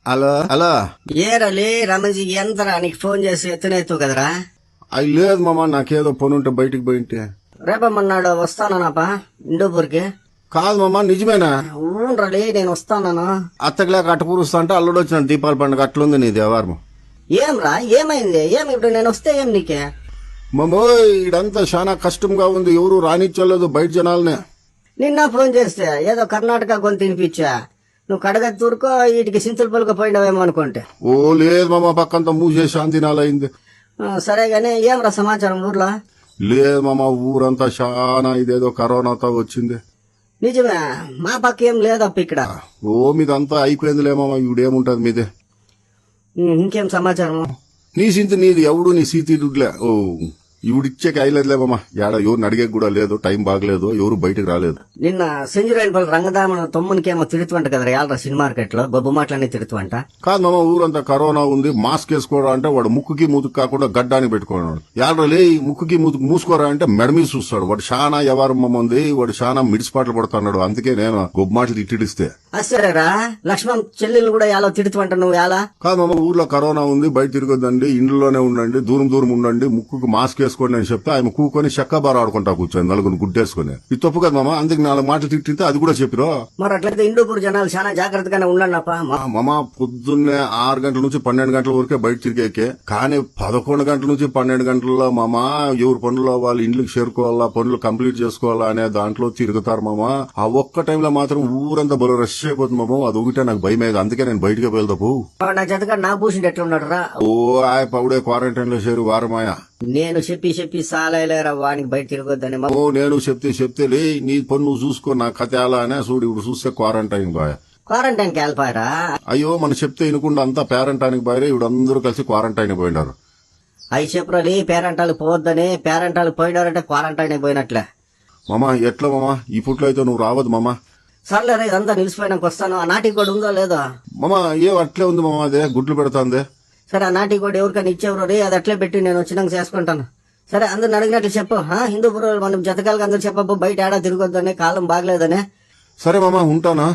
Hello hello. ఏరలే రమజీ ఎంతరా నీకు phone చేసి ఎత్తునేత్తు కదరా. అది లేదు మామ, నాకేదో పని ఉంటే బయటికి పోయింటే. రేపమ్మన్నాడు వస్తానన్నాపా ఇండోపూర్కి. కాదు మామ, నిజమేనా? ఊన్రలే నేను వస్తాను. అత్తగలేక అట్ట పూరుస్తా అంటే అల్లుడు వచ్చిన దీపావళి పండుగ అట్లుంది నీ దేవారం. ఏంరా ఏమైంది? ఏమి ఇప్పుడు నేను వస్తే ఏం నీకే? మామో ఇడంతా చాలా కష్టంగా ఉంది, ఎవరు రానిచ్చలేదు బయట జనాలనే. నిన్న ఫోన్ చేస్తే ఏదో కర్ణాటక కొని తినిపించా, నువ్వు కడగత్తూరుకో వీటికి సింతులు పలుక పోయినావేమో అనుకుంటే. ఓ లేదు మామ, పక్కంతా మూసే శాంతి నాలైంది. సరే గానీ ఏమ్రా సమాచారం ఊర్లో? లేదు మామ, ఊరంతా చాలా ఇదేదో కరోనాతో వచ్చింది. నిజమే, మా పక్క ఏం లేదప్ప ఇక్కడ. ఓ మీదంతా అయిపోయిందిలే మామ, ఇవిడేముంటది మీదే. ఇంకేం సమాచారం? నీ సింతి నీది, ఎవడు నీ సీతి దుడ్లే. ఓ ఇవిడిచ్చేకి అయ్యలేదులే మామ, ఏడ ఎవరిని అడిగే కూడా లేదు, టైం బాగలేదు, ఎవరు బయటకు రాలేదు. నిన్న సెంజురైన్ రంగదామన తొమ్మునికేమో తిడుతుంట కదరా యాళ్ళ సినిమా మార్కెట్ లో గొబ్బు మాటలన్నీ తిడుతుంట. కాదు మామ, ఊరంతా కరోనా ఉంది, మాస్క్ వేసుకోరా అంటే వాడు ముక్కుకి మూతుకు కాకుండా గడ్డానికి పెట్టుకున్నాడు. యాడలే ముక్కుకి మూతుకు మూసుకోరా అంటే మెడమీ చూస్తాడు. వాడు చాలా వ్యవహారం ఉంది, వాడు చాలా మిడిసిపాట్లు పడుతున్నాడు. అందుకే నేను గొబ్బు మాటలు తిట్టిడిస్తే. సరేరా, లక్ష్మణ్ చెల్లెలు కూడా ఎలా తిడుతుంట నువ్వు ఎలా? కాదు మామ, ఊర్లో కరోనా ఉంది, బయట తిరగొద్దండి, ఇంట్లోనే ఉండండి, దూరం దూరం ఉండండి, ముక్కుకు మాస్క్ వేసుకోండి అని చెప్తే ఆయన కూకొని చెక్క బార ఆడుకుంటా కూర్చొని నలుగురిని గుడ్డేసుకుని. ఇది తప్పు కదా మామ, అందుకు 4 మాటలు తిట్టితే అది కూడా చెప్పిరో. మరి అట్లయితే ఇండోపూర్ జనాలు చాలా జాగ్రత్తగానే ఉండండి మామ. పొద్దున్నే 6 గంటల నుంచి 12 గంటల వరకే బయట తిరిగేకే, కానీ 11 గంటల నుంచి 12 గంటల్లో మామ ఎవరు పనులు వాళ్ళు ఇండ్లకు చేరుకోవాలా, పనులు కంప్లీట్ చేసుకోవాలా అనే దాంట్లో తిరుగుతారు మామ. ఆ ఒక్క టైంలో మాత్రం ఊరంతా బలో రష్ అయిపోతుంది మామ. అది ఒకటే నాకు భయమేది, అందుకే నేను బయటకే వెళ్దాపు. నా చేతగా నా పూసింటి ఎట్లున్నాడు రా? ఓ ఆయ పౌడే క్వారంటైన్ లో చేరు వారమాయ. నేను చెప్పి సాలేరా వానికి బయట తిరగొద్దని. ఓ నేను చెప్తే నీ పని నువ్వు చూసుకో, నా కథ ఎలా అనే చూడు. ఇప్పుడు చూస్తే క్వారంటైన్ బాయ్. క్వారంటైన్ కి వెళ్ళిపోయారా? అయ్యో మన చెప్తే వినకుండా అంతా పేరెంటానికి బాయరే, ఇప్పుడు అందరూ కలిసి క్వారంటైన్ పోయినారు. అవి చెప్పురాలి, పేరెంటాలు పోవద్దని. పేరెంటాలు పోయినారంటే క్వారంటైన్ పోయినట్లే. మామ ఎట్లా మామ, ఈ పుట్లో అయితే నువ్వు రావద్దు మామ. సర్లేరా, ఇదంతా నిలిచిపోయినాక వస్తాను. ఆ నాటికి కూడా ఉందో లేదో? మామ ఏం అట్లే ఉంది మామ, అదే గుడ్లు పెడతాందే. సరే, ఆ నాటికి కూడా ఎవరికైనా ఇచ్చేవరు రే, అది అట్లే పెట్టి నేను వచ్చినాక చేసుకుంటాను. సరే, అందరిని అడిగినట్లు చెప్పు. హిందూపురం మనం జతకాలకి అందరు చెప్పబ్బు, బయట ఏడా తిరగొద్దని, కాలం బాగలేదని. సరే మామ, ఉంటానా.